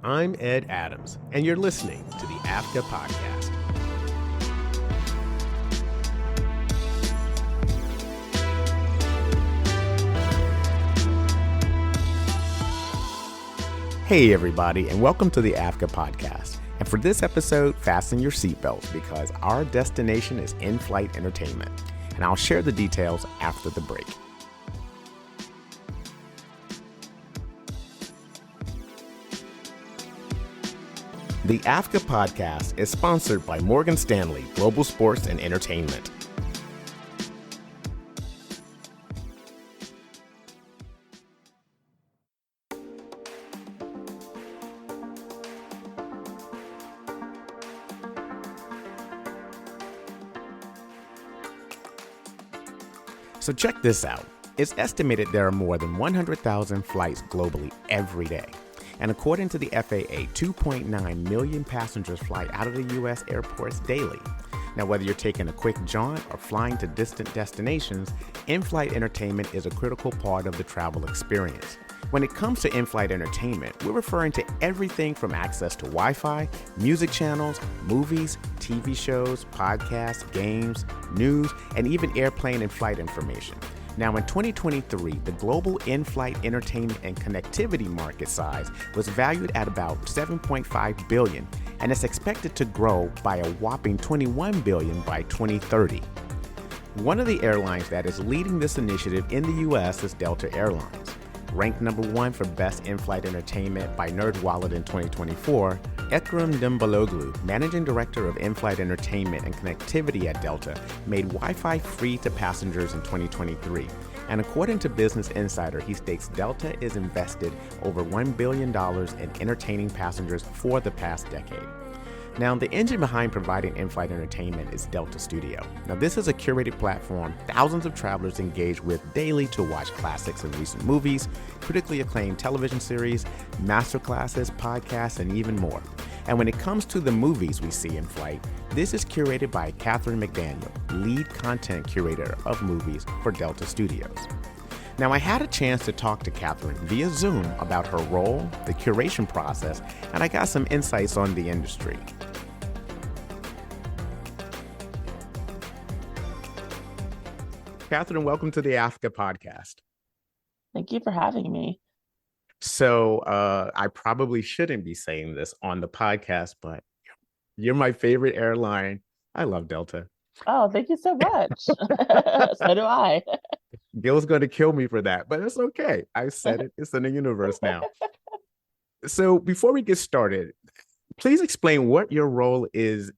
I'm Ed Adams, and you're listening to the AAFCA Podcast. Hey, everybody, and welcome to the AAFCA Podcast. And for this episode, fasten your seatbelts because our destination is in-flight entertainment. And I'll share the details after the break. The AAFCA Podcast is sponsored by Morgan Stanley Global Sports and Entertainment. So check this out. It's estimated there are more than 100,000 flights globally every day. And according to the FAA, 2.9 million passengers fly out of the U.S. airports daily. Now, whether you're taking a quick jaunt or flying to distant destinations, in-flight entertainment is a critical part of the travel experience. When it comes to in-flight entertainment, we're referring to everything from access to Wi-Fi, music channels, movies, TV shows, podcasts, games, news, and even airplane and flight information. Now, in 2023, the global in-flight entertainment and connectivity market size was valued at about $7.5 billion, and it's expected to grow by a whopping $21 billion by 2030. One of the airlines that is leading this initiative in the U.S. is Delta Airlines. Ranked number one for best in-flight entertainment by NerdWallet in 2024, Ekrem Dimbaloglu, managing director of in-flight entertainment and connectivity at Delta, made Wi-Fi free to passengers in 2023. And according to Business Insider, he states Delta is invested over $1 billion in entertaining passengers for the past decade. Now, the engine behind providing in-flight entertainment is Delta Studio. Now, this is a curated platform thousands of travelers engage with daily to watch classics and recent movies, critically acclaimed television series, masterclasses, podcasts, and even more. And when it comes to the movies we see in flight, this is curated by Catherine McDaniel, lead content curator of movies for Delta Studios. Now, I had a chance to talk to Catherine via Zoom about her role, the curation process, and I got some insights on the industry. Catherine, welcome to the AAFCA Podcast. Thank you for having me. So I probably shouldn't be saying this on the podcast, but you're my favorite airline. I love Delta. Oh, thank you so much. So do I. Gil's going to kill me for that, but it's okay. I said it. It's in the universe now. So before we get started, please explain what your role is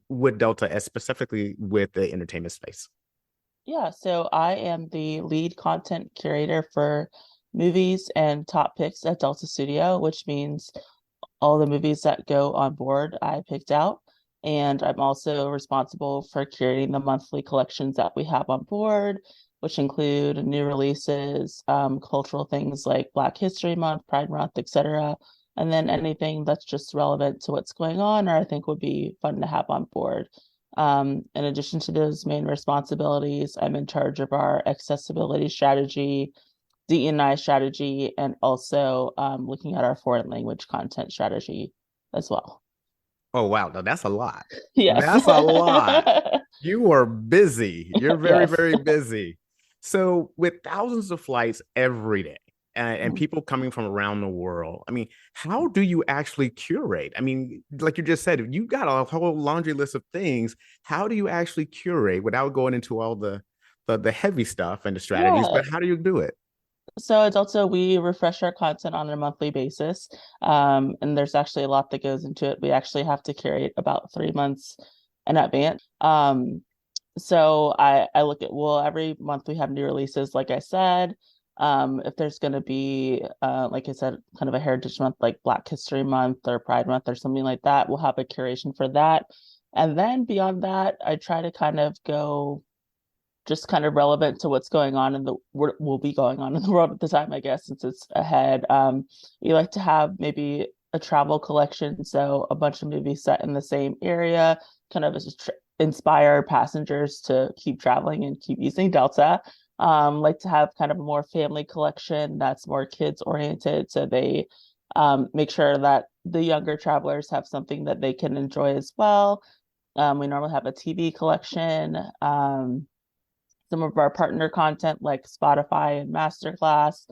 with Delta, and specifically with the entertainment space. Yeah, so I am the lead content curator for movies and top picks at Delta Studio, which means all the movies that go on board I picked out. And I'm also responsible for curating the monthly collections that we have on board, which include new releases, cultural things like Black History Month, Pride Month, etc. And then anything that's just relevant to what's going on or I think would be fun to have on board. In addition to those main responsibilities, I'm in charge of our accessibility strategy, DE&I strategy, and also looking at our foreign language content strategy as well. Oh, wow. Now that's a lot. Yes. That's a lot. You are busy. You're very, Yes. very busy. So with thousands of flights every day and people coming from around the world, I mean, how do you actually curate? I mean, like you just said, you got a whole laundry list of things. How do you actually curate without going into all the heavy stuff and the strategies, Yeah. but how do you do it? So it's also, we refresh our content on a monthly basis. And there's actually a lot that goes into it. We actually have to curate about 3 months in advance. So I look at, well, every month we have new releases, like I said. If there's going to be, like I said, kind of a heritage month, like Black History Month or Pride Month or something like that, we'll have a curation for that. And then beyond that, I try to kind of go just kind of relevant to what's going on will be going on in the world at the time, I guess, since it's ahead. We like to have maybe a travel collection, so a bunch of movies set in the same area, kind of inspire passengers to keep traveling and keep using Delta. Like to have kind of a more family collection that's more kids oriented, so they make sure that the younger travelers have something that they can enjoy as well. We normally have a TV collection, some of our partner content like Spotify and Masterclass.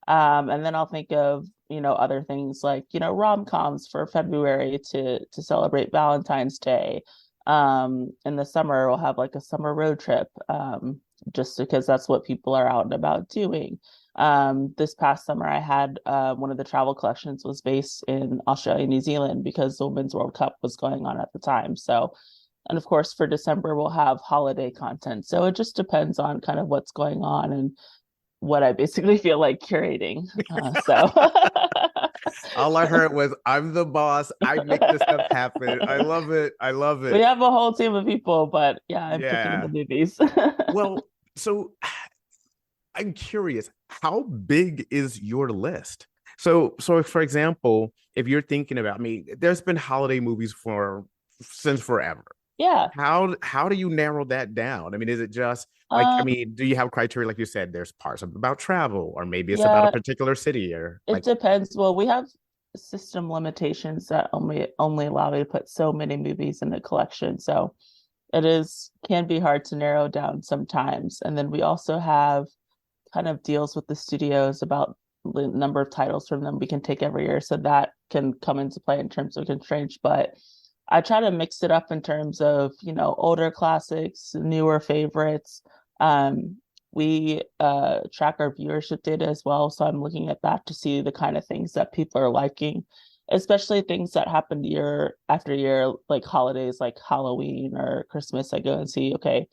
And then I'll think of, other things like, rom-coms for February to celebrate Valentine's Day. In the summer, we'll have like a summer road trip, just because that's what people are out and about doing. This past summer, I had one of the travel collections was based in Australia, New Zealand, because the Women's World Cup was going on at the time. So, and of course, for December, we'll have holiday content. So it just depends on kind of what's going on and what I basically feel like curating. So all I heard was, I'm the boss. I make this stuff happen. I love it. I love it. we have a whole team of people, but yeah, I'm picking Yeah. the movies. Well, so I'm curious, how big is your list? So for example, if you're thinking about, there's been holiday movies since forever. Yeah. How do you narrow that down? Is it just like, do you have criteria, like you said, there's parts about travel, or maybe it's about a particular city, or it depends. Well, we have system limitations that only allow me to put so many movies in the collection. So can be hard to narrow down sometimes. And then we also have kind of deals with the studios about the number of titles from them we can take every year. So that can come into play in terms of constraints. But I try to mix it up in terms of, older classics, newer favorites. We track our viewership data as well. So I'm looking at that to see the kind of things that people are liking, especially things that happen year after year, like holidays like Halloween or Christmas. I go and see, okay,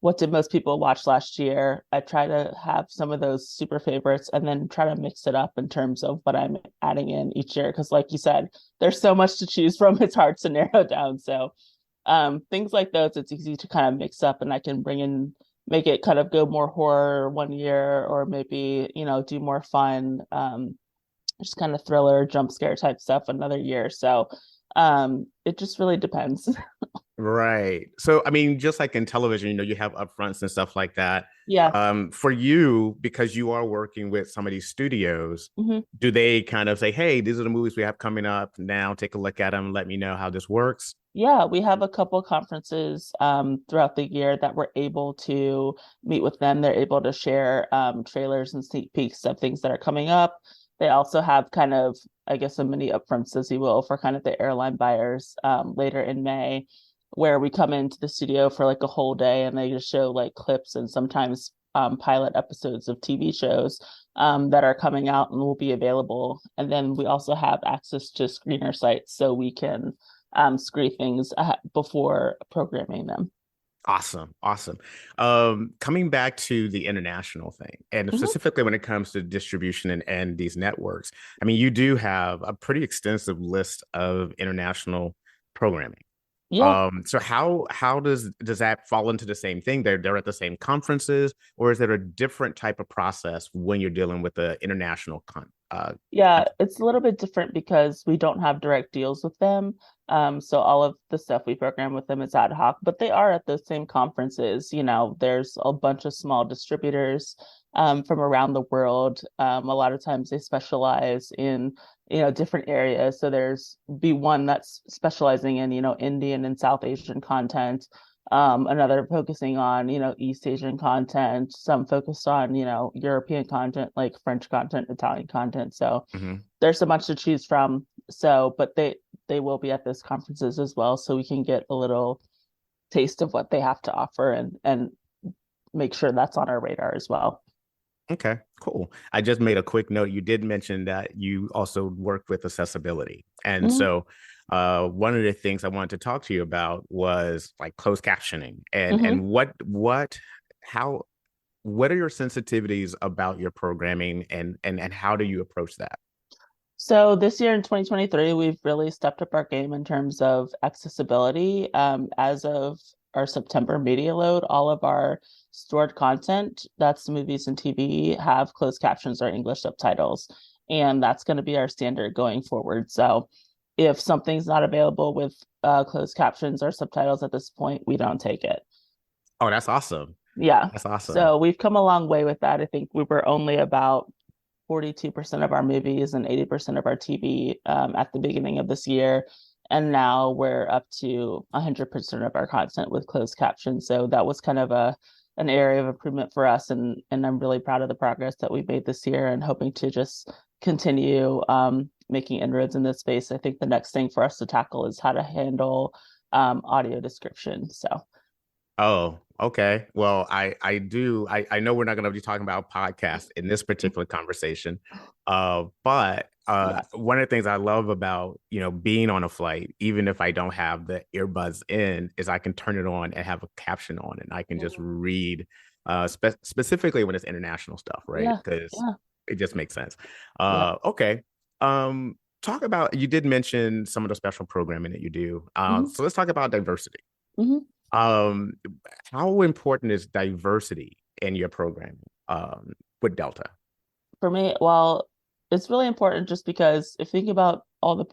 what did most people watch last year? I try to have some of those super favorites and then try to mix it up in terms of what I'm adding in each year. Because like you said, there's so much to choose from. It's hard to narrow down. So things like those, it's easy to kind of mix up, and I can make it kind of go more horror one year, or maybe, do more fun, just kind of thriller, jump scare type stuff another year. So it just really depends. Right. So, just like in television, you have upfronts and stuff like that. Yeah. For you, because you are working with some of these studios, do they kind of say, hey, these are the movies we have coming up now, take a look at them, let me know how this works? Yeah, we have a couple conferences throughout the year that we're able to meet with them. They're able to share trailers and sneak peeks of things that are coming up. They also have kind of, I guess, a mini upfronts, as you will, for kind of the airline buyers later in May, where we come into the studio for like a whole day and they just show like clips and sometimes pilot episodes of TV shows that are coming out and will be available. And then we also have access to screener sites, so we can screen things before programming them. Awesome. Coming back to the international thing, and specifically when it comes to distribution and these networks, you do have a pretty extensive list of international programming. Yeah. So how does that fall into the same thing? They're at the same conferences, or is there a different type of process when you're dealing with the international Yeah, it's a little bit different because we don't have direct deals with them. So all of the stuff we program with them is ad hoc, but they are at the same conferences. There's a bunch of small distributors from around the world. A lot of times they specialize in, different areas. So there's one that's specializing in, Indian and South Asian content. Another focusing on, East Asian content, some focused on, European content, like French content, Italian content. So there's so much to choose from. So, but they will be at those conferences as well, so we can get a little taste of what they have to offer and make sure that's on our radar as well. Okay, cool. I just made a quick note. You did mention that you also work with accessibility. And so one of the things I wanted to talk to you about was like closed captioning and what are your sensitivities about your programming and how do you approach that? So this year in 2023, we've really stepped up our game in terms of accessibility. As of our September media load, all of our stored content, that's movies and TV, have closed captions or English subtitles. And that's going to be our standard going forward. So if something's not available with closed captions or subtitles at this point, we don't take it. Oh, that's awesome. Yeah. That's awesome. So we've come a long way with that. I think we were only about 42% of our movies and 80% of our TV at the beginning of this year. And now we're up to 100% of our content with closed captions. So that was kind of an area of improvement for us. And I'm really proud of the progress that we've made this year and hoping to just continue making inroads in this space. I think the next thing for us to tackle is how to handle audio description. So. Oh, okay. Well, I know we're not going to be talking about podcasts in this particular conversation, but Yes. one of the things I love about, being on a flight, even if I don't have the earbuds in, is I can turn it on and have a caption on, and I can just read, specifically when it's international stuff, right? Yeah. Because Yeah. it just makes sense. Yeah. Okay. Talk about, you did mention some of the special programming that you do. Mm-hmm. So let's talk about diversity. Mm-hmm. Um, how important is diversity in your programming with Delta? For me, well, it's really important just because if you think about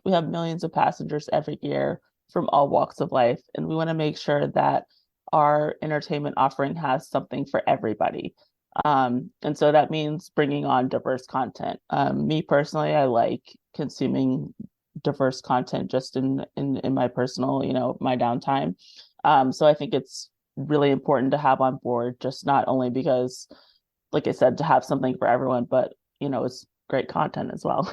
we have millions of passengers every year from all walks of life, and we want to make sure that our entertainment offering has something for everybody. And so that means bringing on diverse content. Me personally, I like consuming diverse content just in my personal, my downtime. So I think it's really important to have on board, just not only because, like I said, to have something for everyone, but it's great content as well.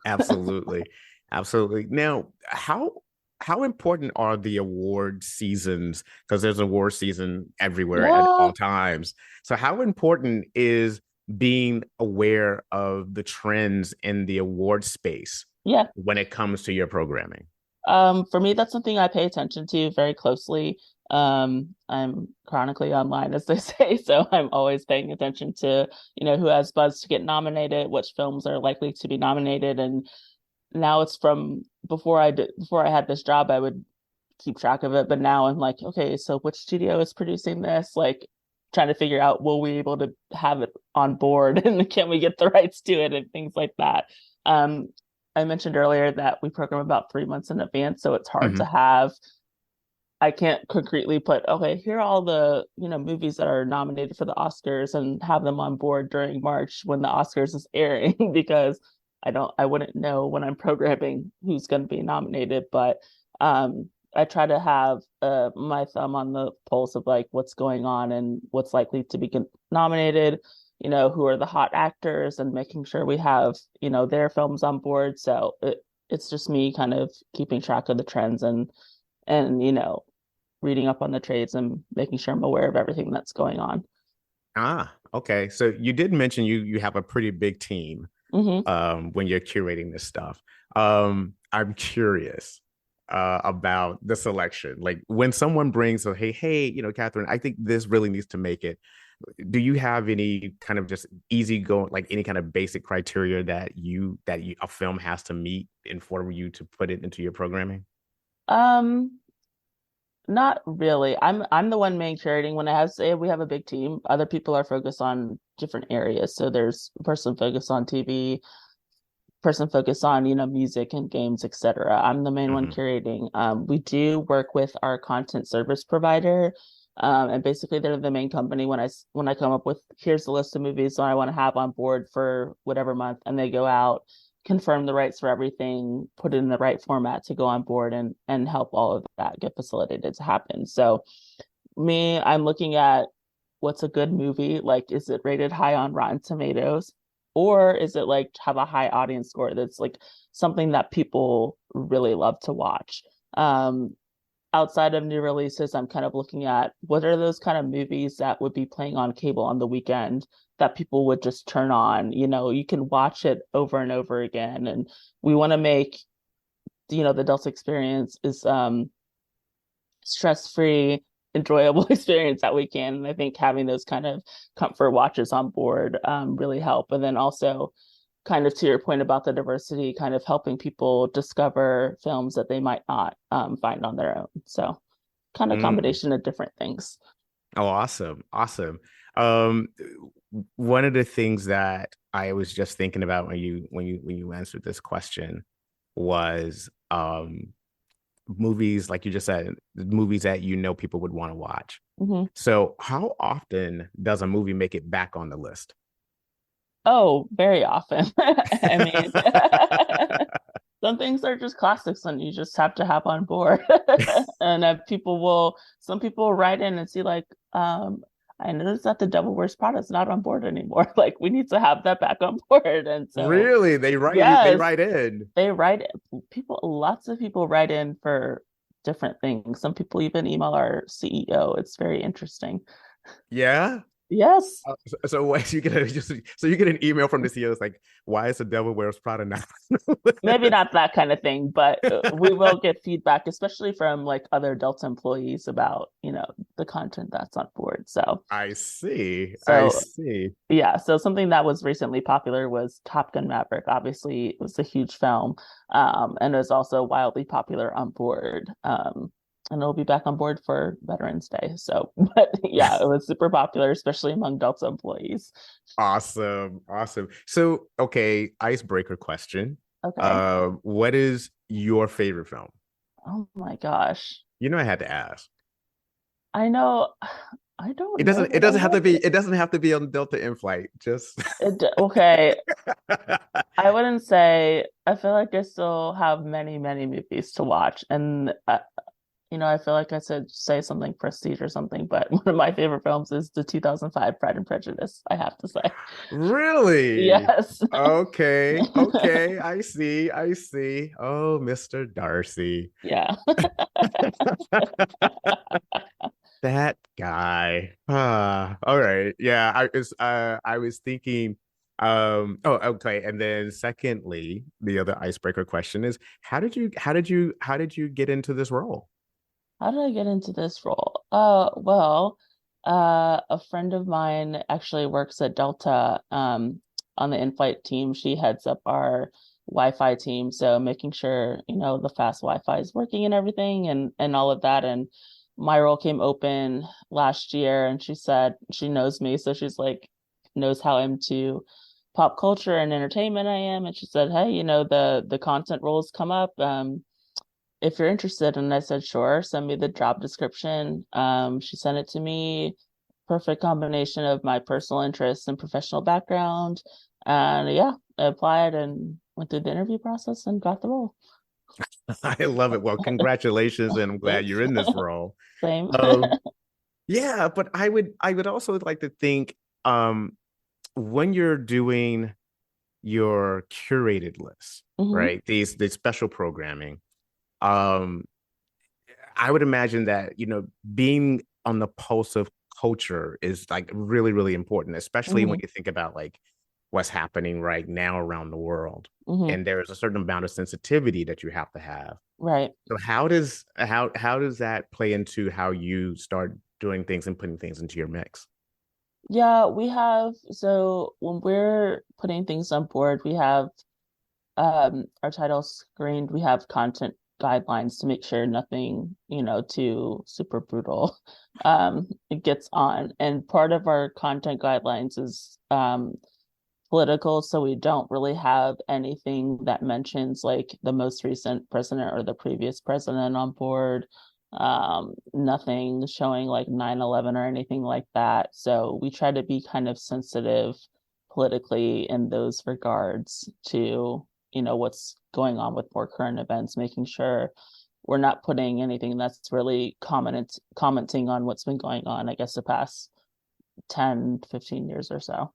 Absolutely. Absolutely. Now, how important are the award seasons? Because there's award season everywhere at Yeah, all times. So how important is being aware of the trends in the award space yeah. when it comes to your programming? For me, that's something I pay attention to very closely. I'm chronically online, as they say, so I'm always paying attention to, who has buzz to get nominated, which films are likely to be nominated. And now it's from before I had this job, I would keep track of it, but now I'm like, okay, so which studio is producing this? Like trying to figure out, will we be able to have it on board and can we get the rights to it and things like that. Um, I mentioned earlier that we program about 3 months in advance, so it's hard to Mhm. have. I can't concretely put, okay, here are all the movies that are nominated for the Oscars and have them on board during March when the Oscars is airing because I wouldn't know when I'm programming who's going to be nominated. But I try to have my thumb on the pulse of like what's going on and what's likely to be nominated. Who are the hot actors and making sure we have their films on board. So it's just me kind of keeping track of the trends and reading up on the trades and making sure I'm aware of everything that's going on. Okay. So you did mention you have a pretty big team Mm-hmm. when you're curating this stuff. I'm curious about the selection. Like when someone brings a hey, Catherine, I think this really needs to make it. Do you have any kind of just easy going, like any kind of basic criteria that a film has to meet in for you to put it into your programming? Um, Not really. I'm the one main curating. When I have say we have a big team, other people are focused on different areas. So there's a person focused on TV, person focused on music and games, etc. I'm the main one Hmm. curating. We do work with our content service provider, and basically they're the main company when I come up with here's the list of movies that I want to have on board for whatever month, and they go out, confirm the rights for everything, put it in the right format to go on board, and help all of that get facilitated to happen. So I'm looking at what's a good movie. Like, is it rated high on Rotten Tomatoes? Or is it like have a high audience score that's like something that people really love to watch? Um, Outside of new releases, I'm kind of looking at what are those kind of movies that would be playing on cable on the weekend that people would just turn on. You can watch it over and over again. And we want to make, the Delta experience is stress-free, enjoyable experience that we can. And I think having those kind of comfort watches on board really help. And then also kind of to your point about the diversity, kind of helping people discover films that they might not find on their own. So kind of Mm. combination of different things. Oh, awesome. Awesome. Um, One of the things that I was just thinking about when you answered this question was movies, like you just said, movies that people would want to watch. Mm-hmm. So how often does a movie make it back on the list? Oh, very often. I mean, some things are just classics and you just have to have on board. And some people write in and see like, I noticed that the Devil Wears Prada is not on board anymore. Like we need to have that back on board. And so, Really? They yes, write in. they write lots of people write in for different things. Some people even email our CEO. It's very interesting. Yeah. Yes. So what you get you get an email from the CEO. It's like, why is the Devil Wears Prada now? Maybe not that kind of thing, but we will get feedback, especially from like other Delta employees about, the content that's on board. So, I see. I so see. yeah, so something that was recently popular was Top Gun Maverick. Obviously, it was a huge film, and it was also wildly popular on board. And it'll be back on board for Veterans Day. So, but yeah, it was super popular, especially among Delta employees. Awesome. Awesome. So, okay, icebreaker question. Okay. What is your favorite film? Oh my gosh. You know I had to ask. I know. I It don't know doesn't it that I doesn't have to have be it doesn't have to be on Delta in flight. Just Okay. I wouldn't say, I feel like I still have many, many movies to watch. And, I feel like I should say something prestige or something, but one of my favorite films is the 2005 Pride and Prejudice, I have to say. Really? Yes. Okay. Okay. I see. I see. Oh, Mr. Darcy. Yeah. That guy. All right. Yeah, I was thinking oh, okay. And then secondly, the other icebreaker question is how did you get into this role? How did I get into this role? Well, a friend of mine actually works at Delta, on the in-flight team. She heads up our Wi-Fi team, so making sure, the fast Wi-Fi is working and everything and all of that. And my role came open last year, and she said she knows me, so she's like knows how into pop culture and entertainment I am. And she said, "Hey, the content roles come up. If you're interested." And I said, sure, send me the job description. She sent it to me. Perfect combination of my personal interests and professional background. And yeah, I applied and went through the interview process and got the role. I love it. Well, congratulations, and I'm glad Thanks. you're in this role. Same. Um, yeah, but I would also like to think when you're doing your curated list, Hmm. right? These special programming. Um, I would imagine that, being on the pulse of culture is like really, really important, especially when Hmm. you think about like what's happening right now around the world. Hmm. And there's a certain amount of sensitivity that you have to have. Right. So how does that play into how you start doing things and putting things into your mix? Yeah, so when we're putting things on board, we have our title screened. We have content guidelines to make sure nothing, too super brutal it gets on. And part of our content guidelines is political, so we don't really have anything that mentions like the most recent president or the previous president on board. Nothing showing like 9/11 or anything like that. So we try to be kind of sensitive politically in those regards to, what's going on with more current events, making sure we're not putting anything that's really commenting on what's been going on, I guess, the past 10, 15 years or so.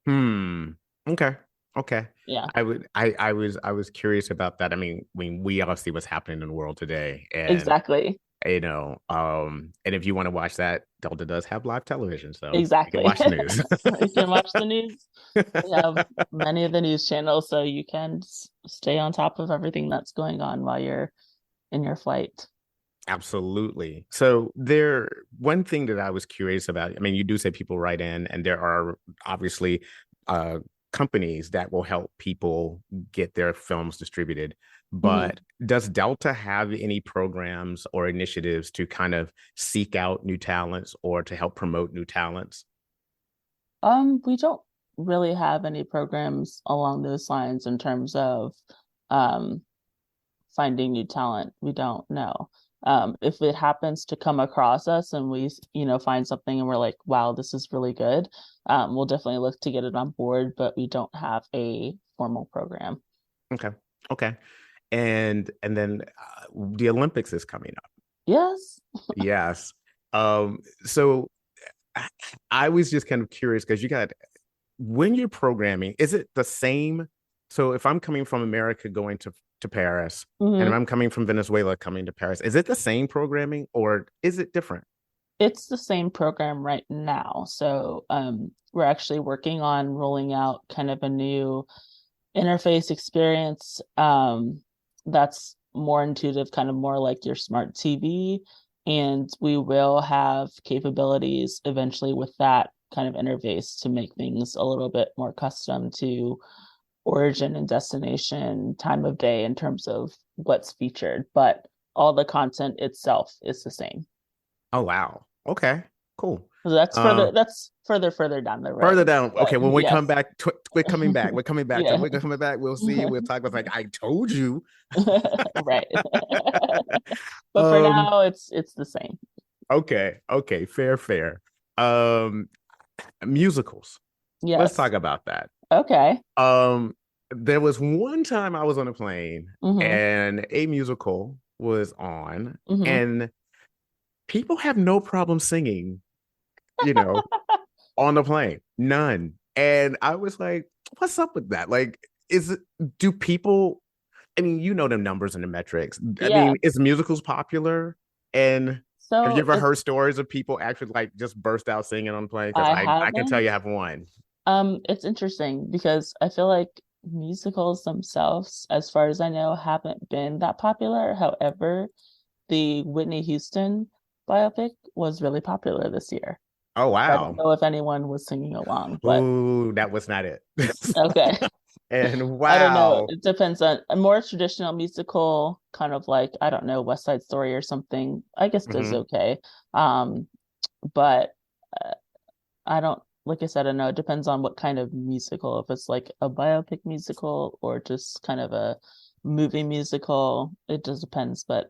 Hmm. Okay. Okay. Yeah, I was curious about that. I mean, we all see what's happening in the world today, and exactly. and if you want to watch that, Delta does have live television, so you can Exactly. watch the news. You can watch the news. We have many of the news channels, so you can stay on top of everything that's going on while you're in your flight. Absolutely. So one thing that I was curious about, I mean, you do say people write in, and there are obviously uh companies that will help people get their films distributed. Mhm. But does Delta have any programs or initiatives to kind of seek out new talents or to help promote new talents? We don't really have any programs along those lines in terms of um finding new talent. We don't know. If it happens to come across us and we, find something and we're like, wow, this is really good, we'll definitely look to get it on board, but we don't have a formal program. Okay. Okay. And then the Olympics is coming up. Yes. Yes. So I was just kind of curious because when you're programming, is it the same? So if I'm coming from America going to Paris, and if I'm coming from Venezuela coming to Paris, is it the same programming or is it different? It's the same program right now. So we're actually working on rolling out kind of a new interface experience that's more intuitive, kind of more like your smart TV. And we will have capabilities eventually with that kind of interface to make things a little bit more custom to origin and destination, time of day in terms of what's featured. But all the content itself is the same. Oh, wow. Okay, cool. So that's further down the road. Further down. But Okay, when we yes. come back, we're coming back. We're coming back. Yeah. We're coming back. We'll see. We'll talk about like I told you. Right. But for now, it's the same. Okay. Okay. Fair. Musicals. Yes. Let's talk about that. Okay. There was one time I was on a plane and a musical was on, and people have no problem singing, on the plane. None. And I was like, what's up with that? Like, do people, I mean, the numbers and the metrics. I mean, is musicals popular? And so have you ever heard stories of people actually like just burst out singing on the plane? Because I can tell you I have one. It's interesting because I feel like musicals themselves, as far as I know, haven't been that popular. However, the Whitney Houston biopic was really popular this year. Oh, wow. I don't know if anyone was singing along, but ooh, that was not it. Okay. And wow. I don't know. It depends on a more traditional musical, kind of like, I don't know, West Side Story or something, I guess does okay. But I don't, like I said, I know it depends on what kind of musical, if it's like a biopic musical or just kind of a movie musical, it just depends. But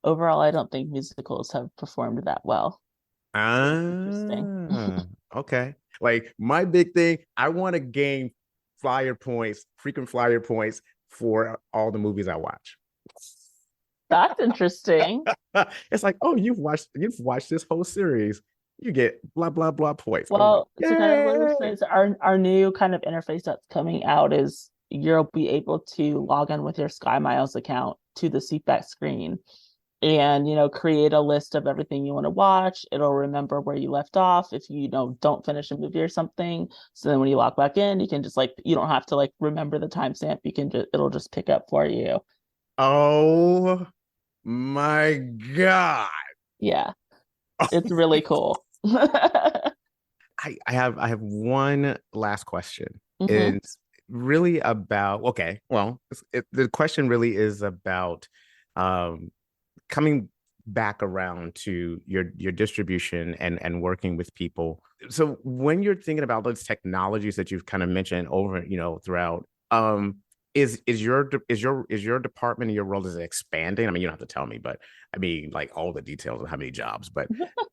overall, I don't think musicals have performed that well. Interesting. Okay. Like my big thing, I want to gain frequent flyer points for all the movies I watch. That's interesting. It's like, oh, you've watched this whole series. You get blah blah blah points. Well, like, so kind of what we're saying is our new kind of interface that's coming out is you'll be able to log in with your Sky Miles account to the seatback screen and create a list of everything you want to watch. It'll remember where you left off if you don't finish a movie or something. So then when you log back in, you can just you don't have to remember the timestamp. You can it'll just pick up for you. Oh my God. Yeah. It's really cool. I have one last question. It's really about the question really is about coming back around to your distribution and working with people. So when you're thinking about those technologies that you've kind of mentioned over throughout, is your department and your role is expanding? I mean, you don't have to tell me, but I mean, like all the details of how many jobs. But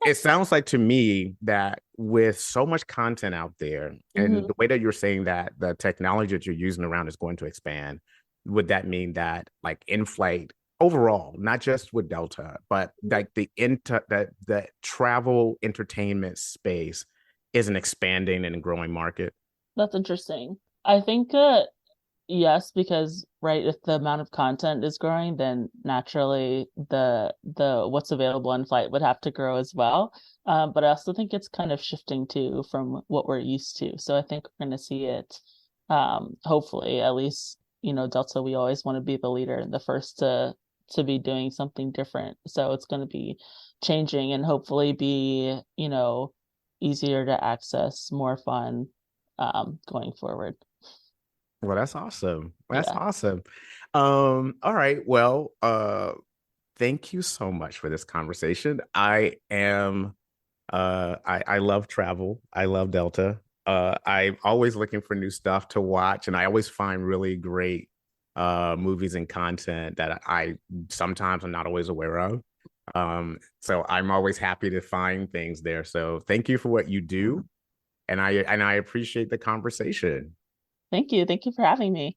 it sounds like to me that with so much content out there, and the way that you're saying that the technology that you're using around is going to expand, would that mean that like in-flight overall, not just with Delta, but like the travel entertainment space is an expanding and growing market? That's interesting. I think yes, because if the amount of content is growing, then naturally the what's available in flight would have to grow as well. But I also think it's kind of shifting too from what we're used to. So I think we're going to see it. Hopefully, at least Delta, we always want to be the leader and the first to be doing something different. So it's going to be changing and hopefully be easier to access, more fun going forward. Well, that's awesome. That's awesome. All right. Well, thank you so much for this conversation. I love travel. I love Delta. I'm always looking for new stuff to watch, and I always find really great movies and content that I sometimes I'm not always aware of. So I'm always happy to find things there. So thank you for what you do. And I appreciate the conversation. Thank you. Thank you for having me.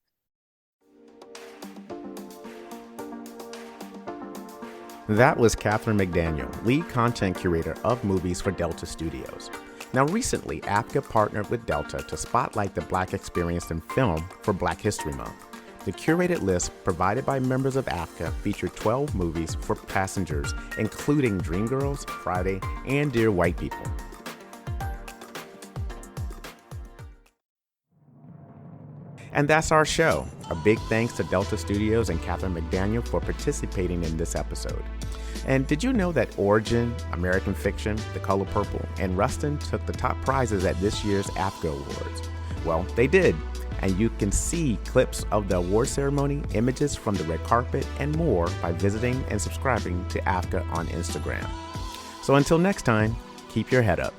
That was Catherine McDaniel, lead content curator of movies for Delta Studios. Now, recently, AAFCA partnered with Delta to spotlight the Black experience in film for Black History Month. The curated list provided by members of AAFCA featured 12 movies for passengers, including Dreamgirls, Friday, and Dear White People. And that's our show. A big thanks to Delta Studios and Catherine McDaniel for participating in this episode. And did you know that Origin, American Fiction, The Color Purple, and Rustin took the top prizes at this year's AAFCA Awards? Well, they did. And you can see clips of the award ceremony, images from the red carpet, and more by visiting and subscribing to AAFCA on Instagram. So until next time, keep your head up.